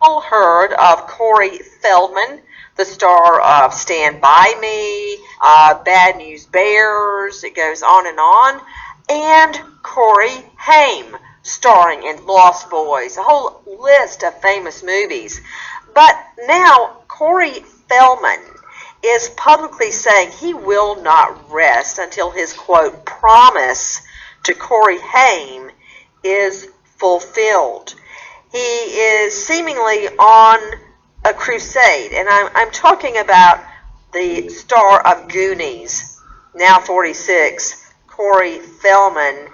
all heard of Corey Feldman, the star of Stand By Me, Bad News Bears, it goes on, and Corey Haim, starring in Lost Boys, a whole list of famous movies. But now Corey Feldman is publicly saying he will not rest until his, quote, promise to Corey Haim is fulfilled. He is seemingly on a crusade, and I'm talking about the star of Goonies, now 46, Corey Feldman,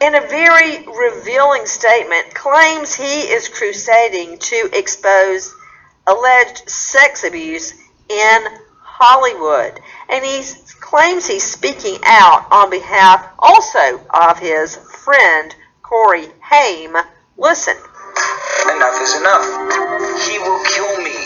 in a very revealing statement, claims he is crusading to expose alleged sex abuse in Hollywood. And he claims he's speaking out on behalf also of his friend Corey Haim. Listen. Enough is enough. He will kill me.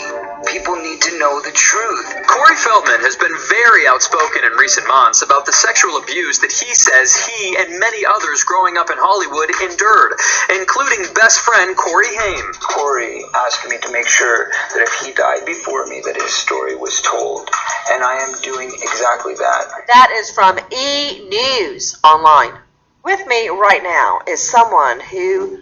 People need to know the truth. Corey Feldman has been very outspoken in recent months about the sexual abuse that he says he and many others growing up in Hollywood endured, including best friend Corey Haim. Corey asked me to make sure that if he died before me, that his story was told. And I am doing exactly that. That is from E! News Online. With me right now is someone who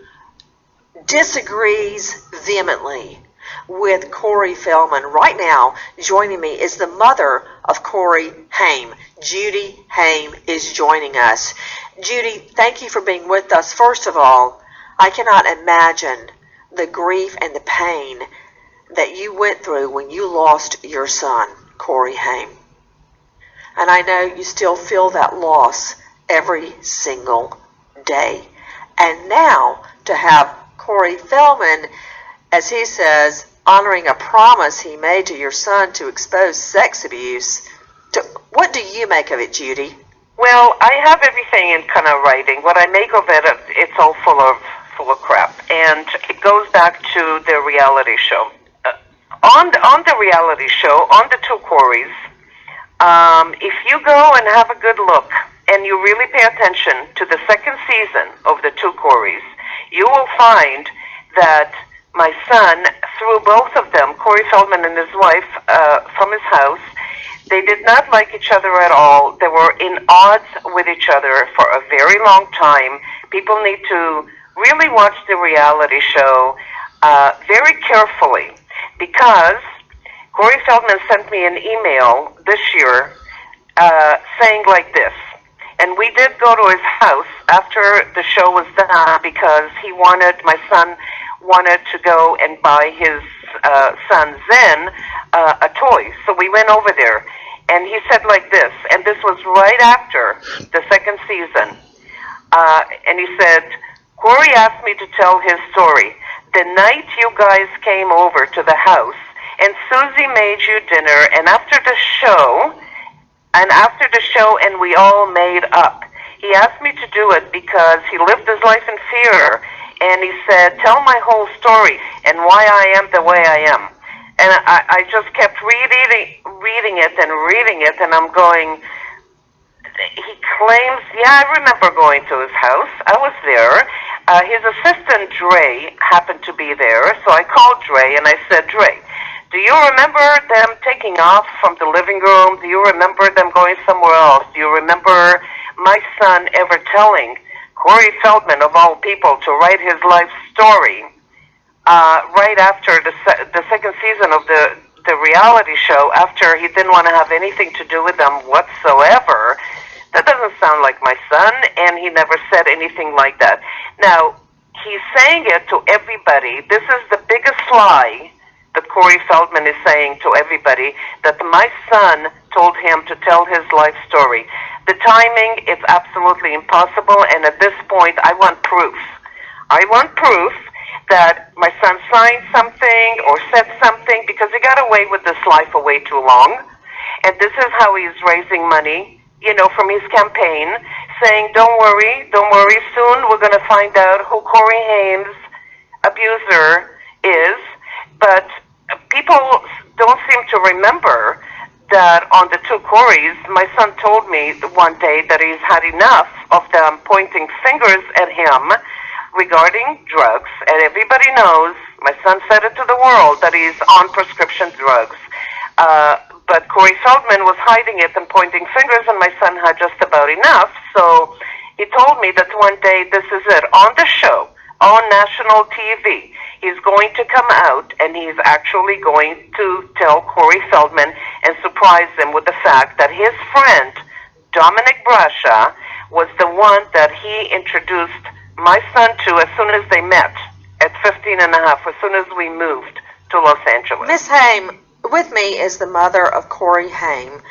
disagrees vehemently with Corey Feldman. Right now, joining me is the mother of Corey Haim. Judy Haim is joining us. Judy, thank you for being with us. First of all, I cannot imagine the grief and the pain that you went through when you lost your son, Corey Haim. And I know you still feel that loss every single day. And now to have Corey Feldman, as he says, honoring a promise he made to your son to expose sex abuse. What do you make of it, Judy? Well, I have everything in kind of writing. What I make of it, it's all full of crap. And it goes back to the reality show. On the reality show, on the two Coreys, if you go and have a good look and you really pay attention to the second season of the two Coreys, you will find that my son threw both of them, Corey Feldman and his wife, from his house. They did not like each other at all. They were in odds with each other for a very long time. People need to really watch the reality show very carefully, because Corey Feldman sent me an email this year saying like this. And we did go to his house after the show was done because my son wanted to go and buy his son Zen a toy. So we went over there, and he said like this, and this was right after the second season. And he said, Corey asked me to tell his story. The night you guys came over to the house, and Susie made you dinner, and after the show, and we all made up. He asked me to do it because he lived his life in fear, and he said, tell my whole story and why I am the way I am. And I just kept reading it, and I'm going, he claims, yeah, I remember going to his house. I was there. His assistant, Dre, happened to be there, so I called Dre, and I said, Dre, do you remember them taking off from the living room? Do you remember them going somewhere else? Do you remember my son ever telling Corey Feldman, of all people, to write his life story right after the second season of the reality show, after he didn't want to have anything to do with them whatsoever? That doesn't sound like my son, and he never said anything like that. Now, he's saying it to everybody. This is the biggest lie that Corey Feldman is saying to everybody, that my son told him to tell his life story. The timing is absolutely impossible, and at this point, I want proof. I want proof that my son signed something or said something, because he got away with this life for way too long. And this is how he's raising money, from his campaign, saying, don't worry, soon we're going to find out who Corey Haim's abuser is. But people don't seem to remember that on the two Coreys, my son told me one day that he's had enough of them pointing fingers at him regarding drugs. And everybody knows My son said it to the world that he's on prescription drugs. But Corey Feldman was hiding it and pointing fingers, and my son had just about enough. So he told me that one day, this is it, on the show, on national TV, he's going to come out and he's actually going to tell Corey Feldman and surprise him with the fact that his friend, Dominic Brasha, was the one that he introduced my son to as soon as they met at 15 and a half, as soon as we moved to Los Angeles. Miss Haim, with me is the mother of Corey Haim,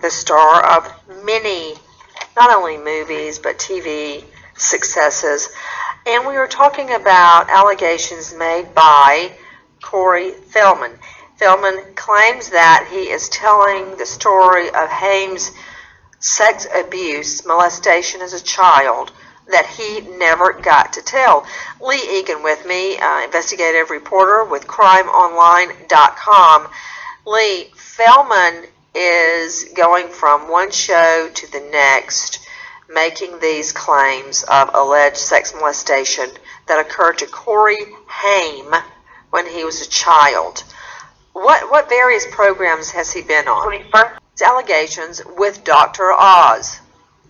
the star of many, not only movies, but TV successes. And we were talking about allegations made by Corey Feldman. Feldman claims that he is telling the story of Haim's sex abuse, molestation as a child, that he never got to tell. Lee Egan with me, investigative reporter with crimeonline.com. Lee, Feldman is going from one show to the next, making these claims of alleged sex molestation that occurred to Corey Haim when he was a child. What various programs has he been on? His allegations with Dr. Oz.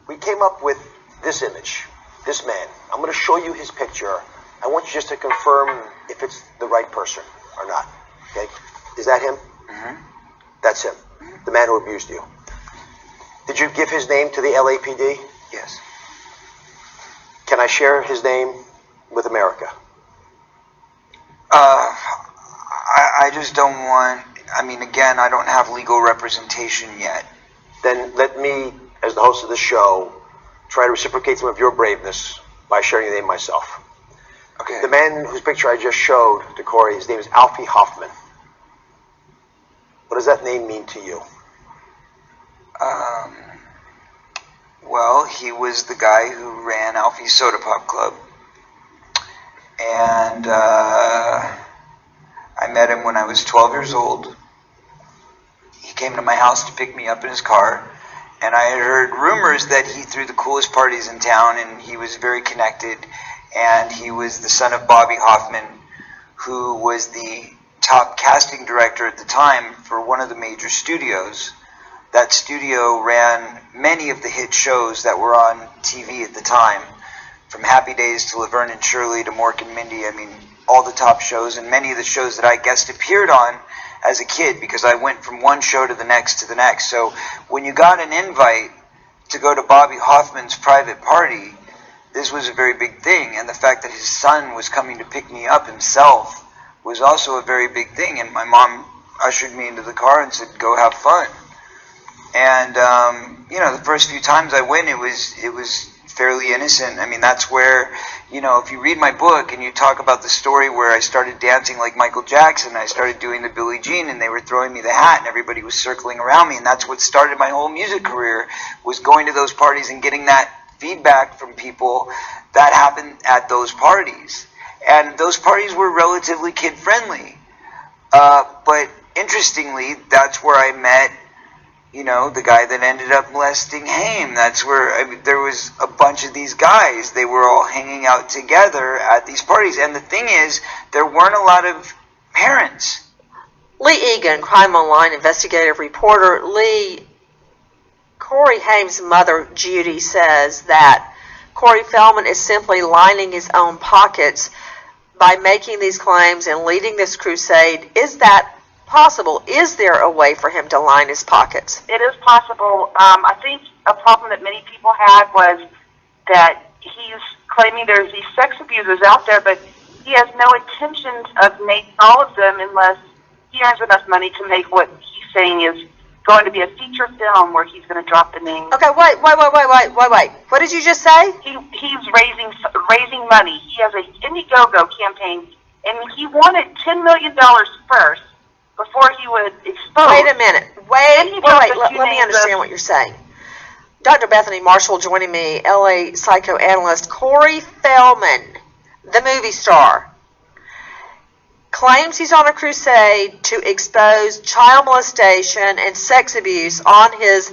We came up with this image, this man. I'm going to show you his picture. I want you just to confirm if it's the right person or not. Okay? Is that him? Mm-hmm. That's him. The man who abused you. Did you give his name to the LAPD? Yes. Can I share his name with America? I just don't want, again, I don't have legal representation yet. Then let me, as the host of this show, try to reciprocate some of your braveness by sharing the name myself. Okay. The man whose picture I just showed to Corey, his name is Alfie Hoffman. What does that name mean to you? Well, he was the guy who ran Alfie's Soda Pop Club. And I met him when I was 12 years old. He came to my house to pick me up in his car. And I had heard rumors that he threw the coolest parties in town, and he was very connected. And he was the son of Bobby Hoffman, who was the top casting director at the time for one of the major studios. That studio ran many of the hit shows that were on TV at the time, from Happy Days to Laverne and Shirley to Mork and Mindy. All the top shows, and many of the shows that I guest appeared on as a kid, because I went from one show to the next to the next. So when you got an invite to go to Bobby Hoffman's private party, this was a very big thing. And the fact that his son was coming to pick me up himself was also a very big thing. And my mom ushered me into the car and said, "Go have fun." And the first few times I went, it was fairly innocent. That's where, if you read my book and you talk about the story where I started dancing like Michael Jackson, I started doing the Billie Jean, and they were throwing me the hat and everybody was circling around me, and that's what started my whole music career, was going to those parties and getting that feedback from people that happened at those parties. And those parties were relatively kid-friendly. But interestingly, that's where I met the guy that ended up molesting Haim. That's where, there was a bunch of these guys. They were all hanging out together at these parties. And the thing is, there weren't a lot of parents. Lee Egan, Crime Online investigative reporter. Lee, Corey Haim's mother, Judy, says that Corey Feldman is simply lining his own pockets by making these claims and leading this crusade. Is that possible? Is there a way for him to line his pockets? It is possible. I think a problem that many people had was that he's claiming there's these sex abusers out there, but he has no intentions of making all of them unless he earns enough money to make what he's saying is going to be a feature film where he's going to drop the name. Okay, wait. What did you just say? He's raising money. He has a Indiegogo campaign, and he wanted $10 million first, before he would expose. Wait a minute. Wait. Let me understand what you're saying. Dr. Bethany Marshall joining me, LA psychoanalyst. Corey Feldman, the movie star, claims he's on a crusade to expose child molestation and sex abuse on his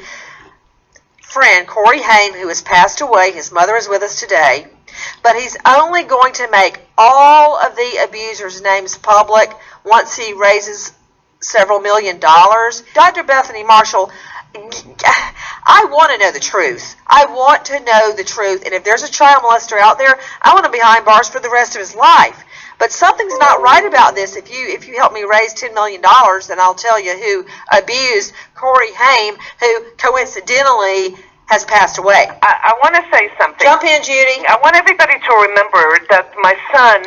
friend, Corey Haim, who has passed away. His mother is with us today. but he's only going to make all of the abusers' names public once he raises several $1 million. Dr. Bethany Marshall, I want to know the truth. I want to know the truth. And if there's a child molester out there, I want him behind bars for the rest of his life. But something's not right about this. If you help me raise $10 million, then I'll tell you who abused Corey Haim, who coincidentally has passed away. I want to say something. Jump in, Judy. I want everybody to remember that my son,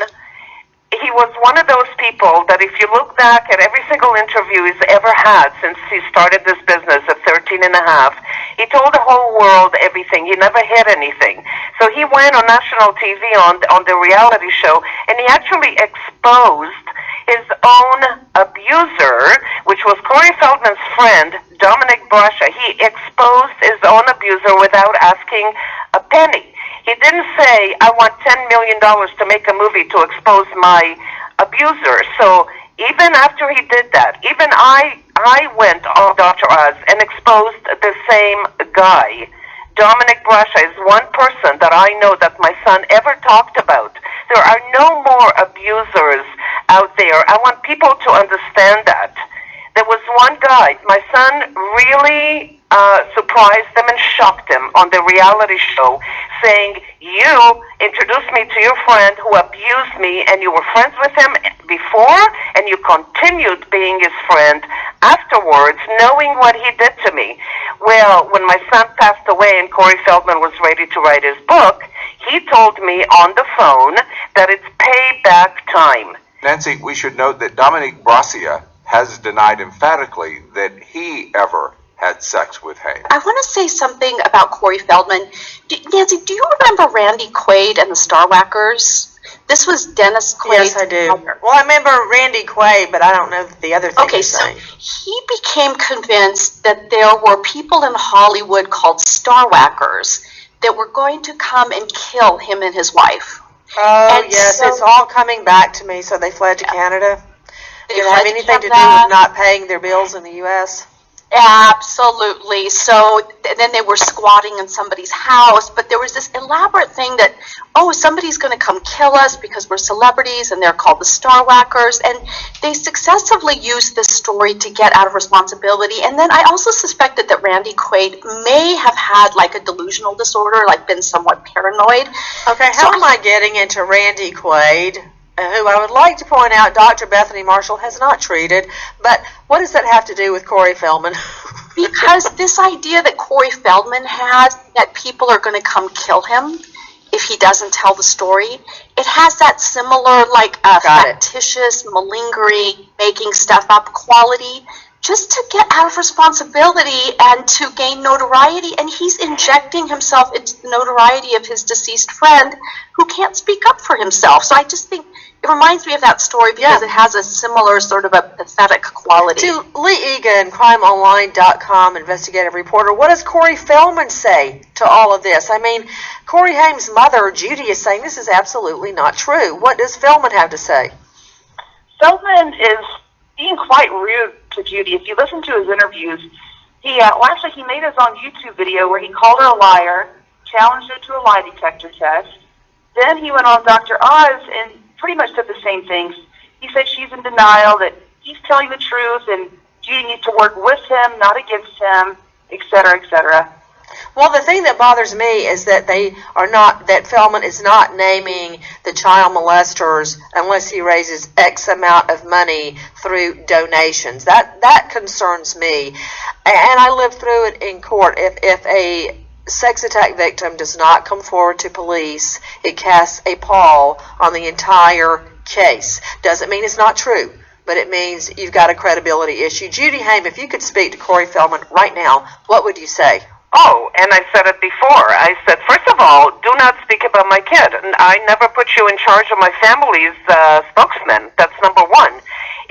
he was one of those people that if you look back at every single interview he's ever had since he started this business at 13 and a half, he told the whole world everything. He never hid anything. So he went on national TV on the reality show, and he actually exposed his own abuser, which was Corey Feldman's friend, Dominic Brasha. He exposed his own abuser without asking a penny. He didn't say, I want $10 million to make a movie to expose my abuser. So even after he did that, even I went on Dr. Oz and exposed the same guy. Dominic Brasha is one person that I know that my son ever talked about. There are no more abusers out there. I want people to understand that. There was one guy, my son really surprised them and shocked them on the reality show, saying, you introduced me to your friend who abused me, and you were friends with him before, and you continued being his friend afterwards, knowing what he did to me. Well, when my son passed away and Corey Feldman was ready to write his book, he told me on the phone that it's payback time. Nancy, we should note that Dominic Brassia has denied emphatically that he ever had sex with Haim. I want to say something about Corey Feldman. Nancy, do you remember Randy Quaid and the Star Whackers? This was Dennis Quaid. Yes, I do. Well, I remember Randy Quaid, but I don't know the other thing. Okay, so he became convinced that there were people in Hollywood called Star Whackers that were going to come and kill him and his wife. Oh, and yes, so, it's all coming back to me. So they fled to Canada. They Did it have anything to do with not paying their bills in the U.S.? Absolutely. So then they were squatting in somebody's house, but there was this elaborate thing that, oh, somebody's going to come kill us because we're celebrities, and they're called the Star Whackers, and they successively used this story to get out of responsibility. And then I also suspected that Randy Quaid may have had like a delusional disorder, like been somewhat paranoid. Okay, how am I getting into Randy Quaid, who I would like to point out Dr. Bethany Marshall has not treated, but what does that have to do with Corey Feldman? Because this idea that Corey Feldman has, that people are going to come kill him if he doesn't tell the story, it has that similar, like, factitious, malingering, making stuff up quality, just to get out of responsibility and to gain notoriety. And he's injecting himself into the notoriety of his deceased friend who can't speak up for himself. So I just think it reminds me of that story because it has a similar sort of a pathetic quality. To Lee Egan, crimeonline.com investigative reporter, what does Corey Feldman say to all of this? I mean, Corey Haim's mother, Judy, is saying this is absolutely not true. What does Feldman have to say? Feldman is being quite rude to Judy. If you listen to his interviews, he made his own YouTube video where he called her a liar, challenged her to a lie detector test. Then he went on Dr. Oz and pretty much said the same things. He said she's in denial, that he's telling the truth, and Judy needs to work with him, not against him, etc., etc. Well, the thing that bothers me is that that Feldman is not naming the child molesters unless he raises X amount of money through donations. That concerns me. And I lived through it in court. If a sex attack victim does not come forward to police, it casts a pall on the entire case. Doesn't mean it's not true, but it means you've got a credibility issue. Judy Haim, if you could speak to Corey Feldman right now, what would you say? Oh, and I said it before. I said, first of all, do not speak about my kid. I never put you in charge of my family's spokesman. That's number one.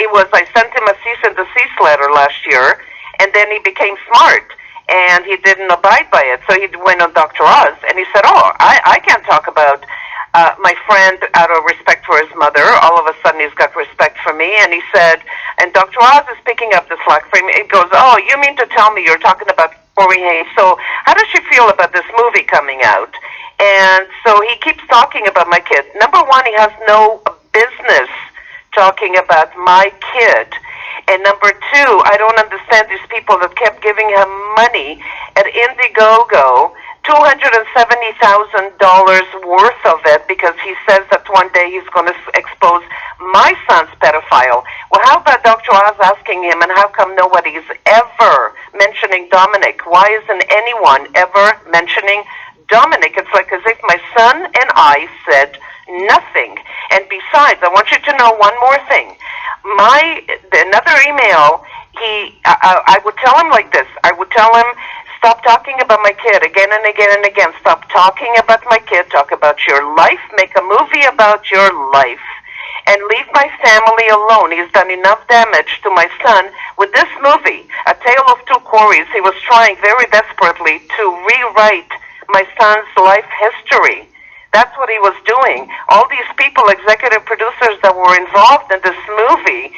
I sent him a cease and desist letter last year, and then he became smart, and he didn't abide by it. So he went on Dr. Oz, and he said, oh, I can't talk about my friend out of respect for his mother. All of a sudden, he's got respect for me, and he said, and Dr. Oz is picking up the slack for him. It goes, oh, you mean to tell me you're talking about Corey Haim? So how does she feel about this movie coming out? And so he keeps talking about my kid. Number one, he has no business talking about my kid. And number two, I don't understand these people that kept giving him money at Indiegogo, $270,000 worth of it, because he says that one day he's going to expose my son's pedophile. Well, how about Dr. Oz asking him, and how come nobody's ever mentioning Dominic? Why isn't anyone ever mentioning Dominic? It's like as if my son and I said nothing. And besides, I want you to know one more thing. Another email, I would tell him like this. I would tell him, stop talking about my kid again and again and again. Stop talking about my kid. Talk about your life. Make a movie about your life. And leave my family alone. He's done enough damage to my son with this movie, A Tale of Two Corys. He was trying very desperately to rewrite my son's life history. That's what he was doing. All these people, executive producers that were involved in this movie,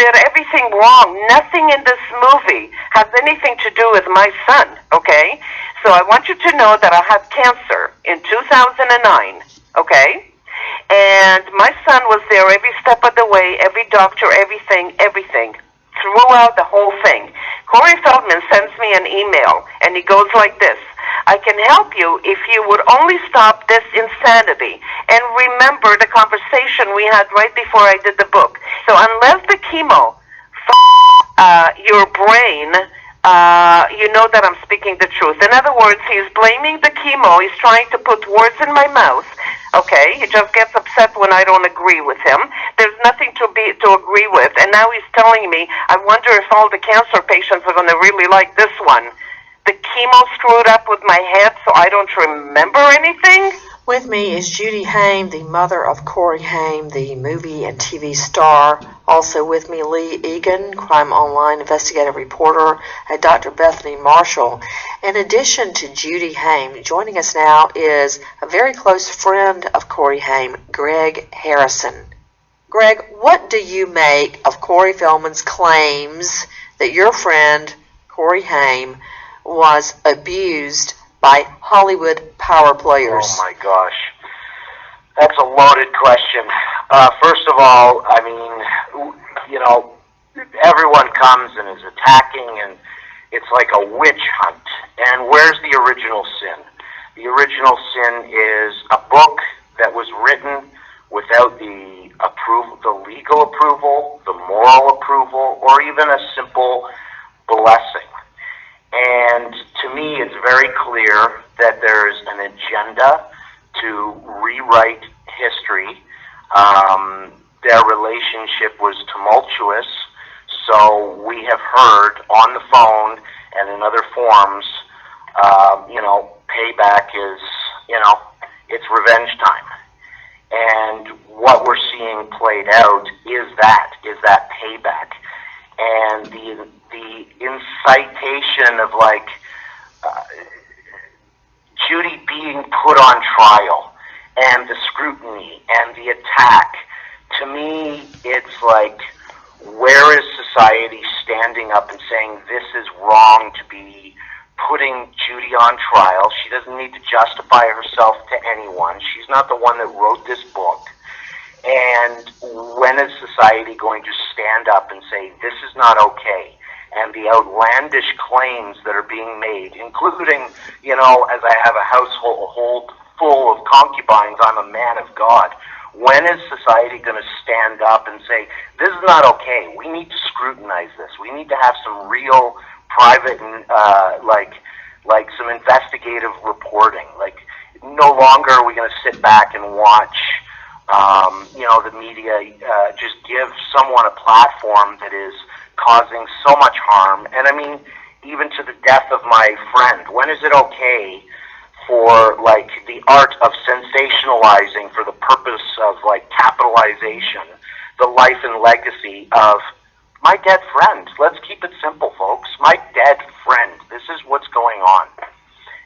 did everything wrong. Nothing in this movie has anything to do with my son, okay? So I want you to know that I had cancer in 2009, okay? And my son was there every step of the way, every doctor, everything, throughout the whole thing. Corey Feldman sends me an email, and he goes like this: I can help you if you would only stop this insanity and remember the conversation we had right before I did the book. So unless the chemo your brain, you know that I'm speaking the truth. In other words, he's blaming the chemo. He's trying to put words in my mouth. Okay, he just gets upset when I don't agree with him. There's nothing to agree with. And now he's telling me, I wonder if all the cancer patients are going to really like this one. The chemo screwed up with my head, so I don't remember anything. With me is Judy Haim, the mother of Corey Haim, the movie and TV star. Also with me, Lee Egan, Crime Online investigative reporter, and Dr. Bethany Marshall. In addition to Judy Haim, joining us now is a very close friend of Corey Haim, Greg Harrison. Greg, what do you make of Corey Feldman's claims that your friend, Corey Haim, was abused by Hollywood power players? Oh my gosh. That's a loaded question. First of all, I mean, you know, everyone comes and is attacking, and it's like a witch hunt. And where's the original sin? The original sin is a book that was written without the approval, the legal approval, the moral approval, or even a simple blessing. And to me, it's very clear that there's an agenda to rewrite history. Their relationship was tumultuous, so we have heard on the phone and in other forms, you know, payback is, you know, it's revenge time. And what we're seeing played out is that payback. And the incitation of, like, Judy being put on trial, and the scrutiny and the attack, to me, it's like, where is society standing up and saying this is wrong to be putting Judy on trial? She doesn't need to justify herself to anyone. She's not the one that wrote this book. And when is society going to stand up and say, this is not okay? And the outlandish claims that are being made, including, you know, as I have a household full of concubines, I'm a man of God. When is society going to stand up and say, this is not okay? We need to scrutinize this. We need to have some real private, like some investigative reporting. Like, no longer are we going to sit back and watch, you know, the media just give someone a platform that is causing so much harm. And I mean, even to the death of my friend. When is it okay for, like, the art of sensationalizing for the purpose of, like, capitalization, the life and legacy of my dead friend? Let's keep it simple, folks. My dead friend. This is what's going on.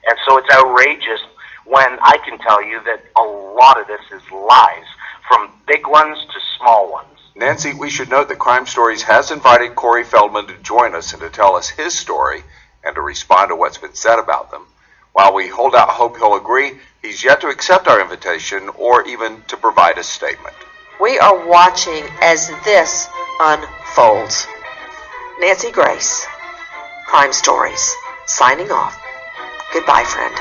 And so it's outrageous when I can tell you that a lot of this is lies, from big ones to small ones. Nancy, we should note that Crime Stories has invited Corey Feldman to join us and to tell us his story and to respond to what's been said about them. While we hold out hope he'll agree, he's yet to accept our invitation or even to provide a statement. We are watching as this unfolds. Nancy Grace, Crime Stories, signing off. Goodbye, friend.